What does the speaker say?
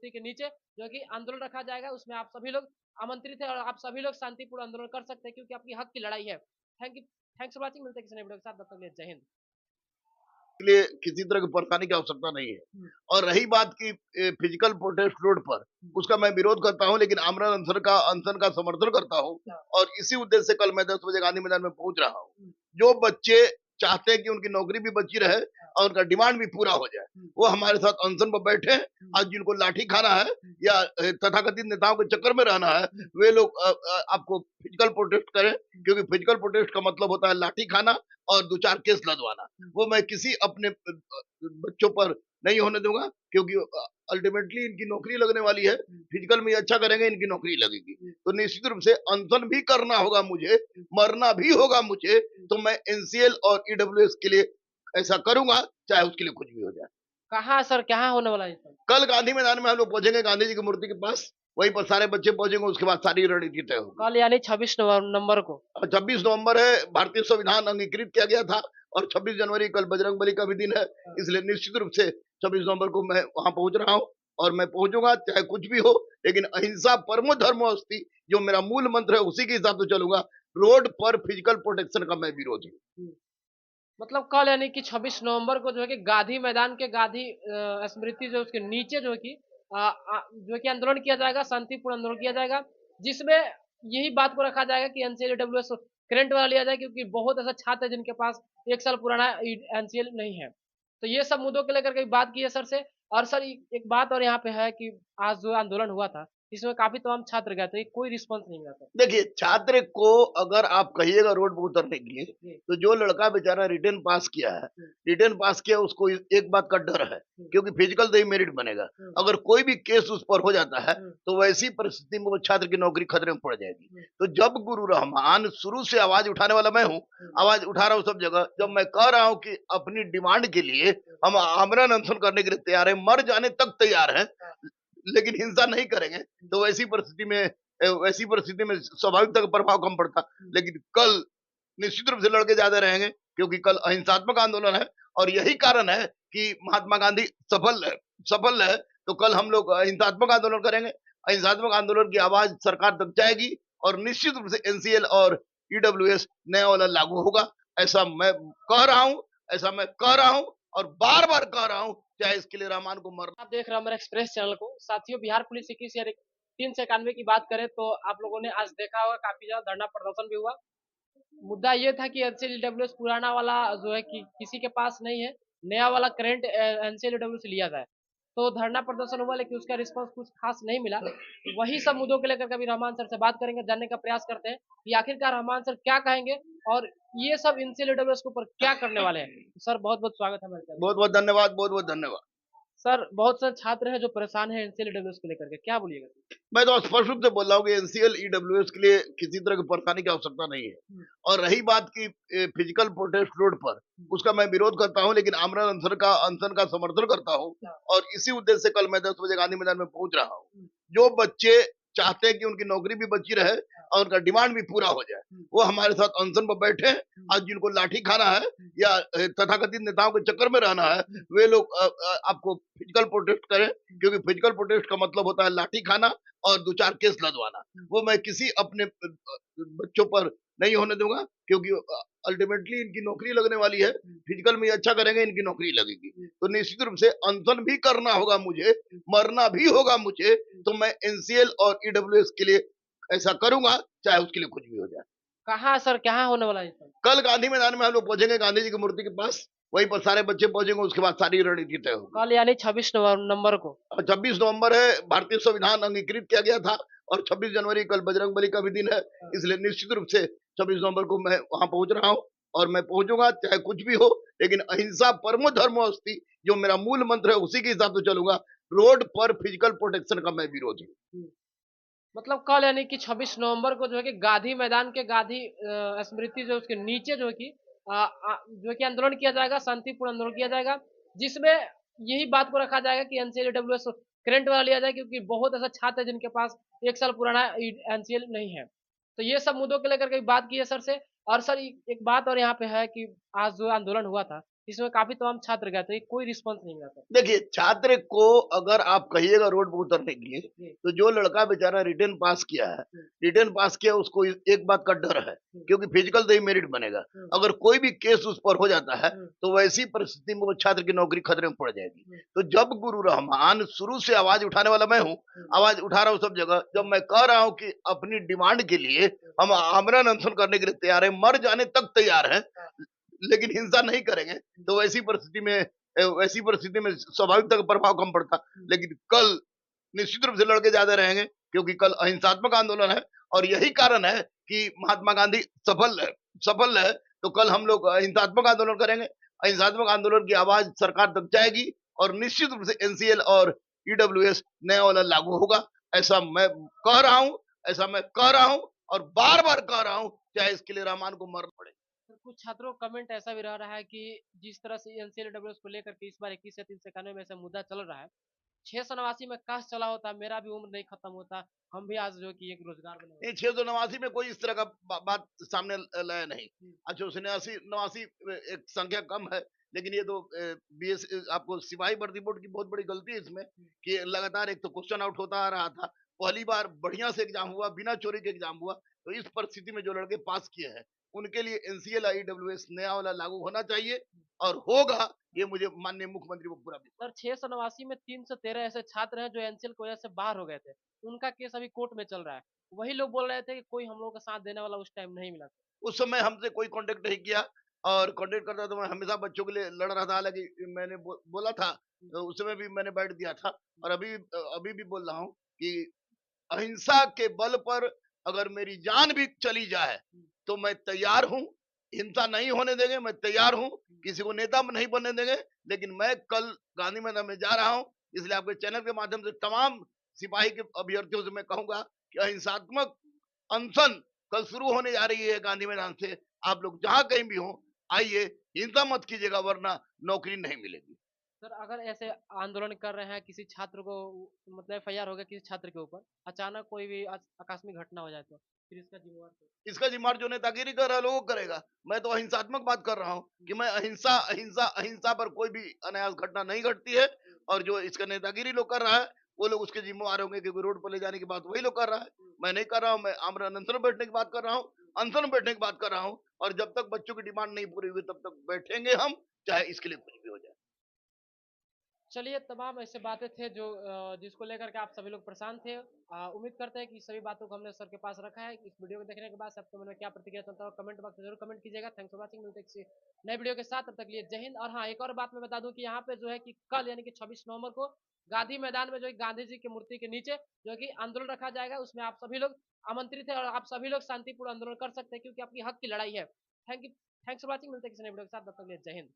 के नीचे जो है कि आंदोलन रखा जाएगा, उसमें आप सभी लोग आमंत्रित हैं और आप सभी लोग शांतिपूर्ण आंदोलन कर सकते हैं क्योंकि आपकी हक की लड़ाई है। Thanks for watching. मिलते हैं किसी नए वीडियो के साथ, तब तक के लिए जय हिंद। के लिए किसी तरह की परेशानी की आवश्यकता नहीं है। और रही बात की फिजिकल प्रोटेस्ट रोड पर, उसका मैं विरोध करता हूं, लेकिन आमरण अनशन का समर्थन करता हूं। और इसी उद्देश्य से कल मैं 10 बजे गांधी मैदान में पहुंच रहा हूं। जो बच्चे चाहते हैं कि उनकी नौकरी भी बची रहे और उनका डिमांड भी पूरा हो जाए, वो हमारे साथ अनशन पर बैठे हैं। आज जिनको लाठी खाना है या तथाकथित नेताओं के चक्कर में रहना है, वे लोग आपको फिजिकल प्रोटेस्ट करें, क्योंकि फिजिकल प्रोटेस्ट का मतलब होता है लाठी खाना और 2-4 केस लदवाना। वो मैं किसी अपने बच्चों पर नहीं होने दूंगा, क्योंकि अल्टीमेटली इनकी नौकरी लगने वाली है। फिजिकल में अच्छा करेंगे, इनकी नौकरी लगेगी। तो निश्चित रूप से अनशन भी करना होगा मुझे, मरना भी होगा मुझे। तो मैं एनसीएल और ईडब्ल्यूएस के लिए ऐसा करूंगा, चाहे उसके लिए कुछ भी हो जाए। कहाँ सर, कहाँ होने वाला है सर? कल गांधी मैदान में हम लोग पहुंचेंगे, गांधी जी की मूर्ति के पास। वहीं पर सारे बच्चे पहुंचेंगे, उसके बाद सारी रणनीति तय होगी। कल यानी 26 नवंबर को। 26 नवंबर है, भारतीय संविधान अंगीकृत किया गया था। और 26 जनवरी कल बजरंगबली का भी दिन है। इसलिए निश्चित रूप से 26 नवंबर को मैं वहां पहुंच रहा हूं। और मैं पहुंचूंगा चाहे कुछ भी हो, लेकिन अहिंसा परमो धर्मो अस्ति जो मेरा मूल मंत्र है, उसी के हिसाब से चलूंगा। रोड पर फिजिकल प्रोटेक्शन का मैं विरोधी हूँ। मतलब कल यानी कि 26 नवंबर को जो है कि गांधी मैदान के गांधी स्मृति जो उसके नीचे जो है कि जो है कि आंदोलन किया जाएगा, शांतिपूर्ण आंदोलन किया जाएगा, जिसमें यही बात को रखा जाएगा कि एनसीएल डब्ल्यूएस करंट वाला लिया जाए, क्योंकि बहुत ऐसा छात्र है जिनके पास 1 साल पुराना एनसीएल नहीं है। तो ये सब मुद्दों को लेकर के बात की है सर से। और सर एक बात और यहाँ पे है कि आज जो आंदोलन हुआ था, इसमें काफी तमाम छात्र गए थे, कोई रिस्पॉन्स नहीं मिला था। देखिए, छात्र को अगर आप कहिएगा रोड पर उतरने के लिए, तो जो लड़का बेचारा रिटर्न पास किया है, रिटर्न पास किया, उसको एक बात का डर है, क्योंकि फिजिकल से ही मेरिट बनेगा। अगर कोई भी केस उस पर हो जाता है, तो वैसी परिस्थिति में वो छात्र की नौकरी खतरे में पड़ जाएगी। तो जब गुरु रहमान, शुरू से आवाज उठाने वाला मैं हूँ, आवाज उठा रहा हूँ सब जगह। जब मैं कह रहा हूँ कि अपनी डिमांड के लिए हम आमरण अनशन करने के लिए तैयार है, मर जाने तक तैयार है, लेकिन हिंसा नहीं करेंगे, तो वैसी परिस्थिति में स्वाभाविक तक प्रभाव कम पड़ता। लेकिन कल निश्चित रूप से लड़के ज्यादा रहेंगे, क्योंकि कल अहिंसात्मक आंदोलन है। और यही कारण है कि महात्मा गांधी सफल है। तो कल हम लोग अहिंसात्मक आंदोलन करेंगे। अहिंसात्मक आंदोलन की आवाज सरकार तक जाएगी, और निश्चित रूप से एनसीएल और ईडब्ल्यूएस नया वाला लागू होगा। ऐसा मैं कह रहा हूं, और बार बार कह रहा हूं, चाहे इसके लिए रहमान को मरना। आप देख रहे हो मेरे एक्सप्रेस चैनल को। साथियों, बिहार पुलिस 21/391 की बात करें तो आप लोगों ने आज देखा होगा, काफी ज्यादा धरना प्रदर्शन भी हुआ। मुद्दा ये था कि एनसीएलडब्ल्यूएस पुराना वाला जो है कि किसी के पास नहीं है, नया वाला करंट एनसीएलडब्ल्यू से लिया जाए। तो धरना प्रदर्शन हुआ, लेकिन उसका रिस्पांस कुछ खास नहीं मिला। वही सब मुद्दों को लेकर कभी रहमान सर से बात करेंगे, जानने का प्रयास करते हैं कि आखिरकार रहमान सर क्या कहेंगे और ये सब एनसीएलडब्ल्यूएस के ऊपर क्या करने वाले हैं। सर बहुत बहुत स्वागत है मेरे चैनल। बहुत बहुत धन्यवाद, बहुत बहुत धन्यवाद। सर बहुत सारे छात्र हैं जो परेशान हैं एनसीएलडब्ल्यूएस को लेकर के, क्या बोलिएगा? मैं तो स्पष्ट रूप से बोल रहा हूँ कि एनसीएल ईडब्ल्यूएस के लिए किसी तरह की परेशानी की आवश्यकता नहीं है। और रही बात की फिजिकल प्रोटेस्ट रोड पर, उसका मैं विरोध करता हूं, लेकिन आमरण अनशन का समर्थन करता हूं। और इसी उद्देश्य से कल मैं 10 बजे गांधी मैदान में पहुंच रहा हूं। जो बच्चे चाहते हैं कि उनकी नौकरी भी बची रहे और उनका डिमांड भी पूरा हो जाए, वो हमारे साथ अनशन पर बैठे हैं। आज जिनको लाठी खाना है या तथाकथित नेताओं के चक्कर में रहना है, वे लोग आपको फिजिकल प्रोटेस्ट करें, क्योंकि फिजिकल प्रोटेस्ट का मतलब होता है लाठी खाना और 2-4 केस लदवाना। वो मैं किसी अपने बच्चों पर नहीं होने दूंगा, क्योंकि अल्टीमेटली इनकी नौकरी लगने वाली है। फिजिकल में अच्छा करेंगे, इनकी नौकरी लगेगी। तो निश्चित रूप से अनशन भी करना होगा मुझे, मरना भी होगा मुझे। तो मैं एनसीएल और ईडब्ल्यूएस के लिए ऐसा करूंगा, चाहे उसके लिए कुछ भी हो जाए। कहाँ सर, कहाँ होने वाला है सर? कल गांधी मैदान में हम लोग पहुंचेंगे, गांधी जी की मूर्ति के पास। वहीं पर सारे बच्चे पहुंचेंगे, उसके बाद सारी रणनीति तय होगी। कल यानी 26 नवंबर को। 26 नवंबर है, भारतीय संविधान अंगीकृत किया गया था। और 26 जनवरी कल बजरंगबली का भी दिन है। इसलिए निश्चित रूप से 26 नवंबर को मैं वहां पहुंच रहा हूं। और मैं पहुंचूंगा चाहे कुछ भी हो, लेकिन अहिंसा परमो धर्मो अस्ति जो मेरा मूल मंत्र है, उसी के हिसाब से चलूंगा। रोड पर फिजिकल प्रोटेक्शन का मैं विरोधी हूँ। मतलब कल यानी कि 26 नवंबर को जो है कि गांधी मैदान के गांधी स्मृति जो उसके नीचे जो है कि जो है कि आंदोलन किया जाएगा, शांतिपूर्ण आंदोलन किया जाएगा, जिसमें यही बात को रखा जाएगा कि एनसीएल करंट वाला लिया जाए, क्योंकि बहुत ऐसा छात्र है जिनके पास 1 साल पुराना एनसीएल नहीं है। तो ये सब मुद्दों को लेकर के बात की है सर से। और सर एक बात और यहाँ पे है कि आज जो आंदोलन हुआ था, इसमें काफी तमाम छात्र गए थे, कोई रिस्पॉन्स नहीं मिला था। देखिए, छात्र को अगर आप कहिएगा रोड पे उतरने के लिए, जी। तो जो लड़का बेचारा रिटेन पास किया है, रिटेन पास किया उसको एक बात का डर है, क्योंकि फिजिकल से ही मेरिट बनेगा। अगर कोई भी केस उस पर हो जाता है, तो वैसी परिस्थिति में वो छात्र की नौकरी खतरे में पड़ जाएगी। तो जब गुरु रहमान शुरू से आवाज उठाने वाला मैं हूँ, आवाज उठा रहा हूँ सब जगह, जब मैं कह रहा हूँ कि अपनी डिमांड के लिए हम आमरण अनशन करने के लिए तैयार हैं, मर जाने तक तैयार हैं, लेकिन हिंसा नहीं करेंगे, तो वैसी परिस्थिति में स्वाभाविकता का प्रभाव कम पड़ता। लेकिन कल निश्चित रूप से लड़के ज्यादा रहेंगे, क्योंकि कल अहिंसात्मक आंदोलन है, और यही कारण है कि महात्मा गांधी सफल है। तो कल हम लोग अहिंसात्मक आंदोलन करेंगे, अहिंसात्मक आंदोलन की आवाज सरकार तक जाएगी, और निश्चित रूप से एनसीएल और ईडब्ल्यूएस नया वाला लागू होगा। ऐसा मैं कह रहा हूं, और बार बार कह रहा हूं, चाहे इसके लिए रहमान को मरना पड़े। तो कुछ छात्रों का कमेंट ऐसा भी रह रहा है कि जिस तरह से एनसीएलडब्ल्यूएस को लेकर के इस बार 21 या 391 में से मुद्दा चल रहा है, 689 में काश चला होता, मेरा भी उम्र नहीं खत्म होता, हम भी आज जो कि एक रोजगार बने नहीं, होते। 689 में कोई इस तरह का बात सामने लाया नहीं। हम्म, अच्छा, 89 एक संख्या कम है, लेकिन ये तो बीएस आपको सिपाही भर्ती बोर्ड की बहुत बड़ी गलती है इसमें, कि लगातार एक तो क्वेश्चन आउट होता आ रहा था। पहली बार बढ़िया से एग्जाम हुआ, बिना चोरी के एग्जाम हुआ। तो इस परिस्थिति में जो लड़के पास किए हैं, उनके लिए एनसीएल आईडब्ल्यूएस नया वाला लागू होना चाहिए, और होगा, ये मुझे माननीय मुख्यमंत्री को पूरा सर 689 में 313 ऐसे छात्र हैं जो एनसीएल की वजह से बाहर हो गए थे, उनका केस अभी कोर्ट में चल रहा है। वही लोग बोल रहे थे कि कोई हम लोग का साथ देने वाला उस टाइम नहीं मिला था। उस समय हमसे कोई कांटेक्ट नहीं किया, और कांटेक्ट करता तो मैं हमेशा बच्चों के लिए लड़ रहा था। हालांकि मैंने बोला था, तो उस समय भी मैंने बैठ दिया था, और अभी भी बोल रहा हूँ कि अहिंसा के बल पर अगर मेरी जान भी चली जाए, तो मैं तैयार हूँ। हिंसा नहीं होने देंगे, मैं तैयार हूँ। किसी को नेता नहीं बनने देंगे, लेकिन मैं कल गांधी मैदान में जा रहा हूँ। इसलिए आपके चैनल के माध्यम से तमाम सिपाही के अभ्यर्थियों से मैं कहूंगा कि अहिंसात्मक अनशन कल शुरू होने जा रही है गांधी मैदान से। आप लोग जहां कहीं भी हो, आइए, हिंसा मत कीजिएगा, वरना नौकरी नहीं मिलेगी। सर अगर ऐसे आंदोलन कर रहे हैं, किसी छात्र को मतलब एफआईआर हो गया किसी छात्र के ऊपर, अचानक कोई भी आकस्मिक घटना हो जाए तो फिर इसका जिम्मेवार कौन? इसका जिम्मेदार जो नेतागिरी कर रहा है, लोगों करेगा। मैं तो अहिंसात्मक बात कर रहा हूँ कि मैं अहिंसा अहिंसा अहिंसा पर कोई भी अनायास घटना नहीं घटती है, और जो इसका नेतागिरी लोग कर रहा है, वो लोग उसके जिम्मेवार होंगे, क्योंकि रोड पर ले जाने की बात वही लोग कर रहा है। मैं नहीं कर रहा हूँ। मैं आमरण अनशन में बैठने की बात कर रहा हूँ, अनशन में बैठने की बात कर रहा हूँ, और जब तक बच्चों की डिमांड नहीं पूरी हुई, तब तक बैठेंगे हम, चाहे इसके लिए कुछ भी हो जाए। चलिए तमाम ऐसे बातें थे जो जिसको लेकर के आप सभी लोग परेशान थे। उम्मीद करते हैं कि सभी बातों को हमने सर के पास रखा है। इस वीडियो को देखने के बाद सबके मन में क्या प्रतिक्रिया चलता है कमेंट बॉक्स में जरूर कमेंट कीजिएगा। थैंक्स फॉर वॉचिंग, मिलते हैं किसी नए वीडियो के साथ, तब तक लिए जय हिंद। और हाँ, एक और बात मैं बता दूं कि यहाँ पे जो है कि कल यानी कि 26 नवंबर को गांधी मैदान में जो है गांधी जी की मूर्ति के नीचे जो है कि आंदोलन रखा जाएगा, उसमें आप सभी लोग आमंत्रित है और आप सभी लोग शांतिपूर्ण आंदोलन कर सकते हैं, क्योंकि आपकी हक की लड़ाई है। Thank you, thanks for watching, मिलते हैं किसी नए वीडियो के साथ, तब तक लिए जय हिंद।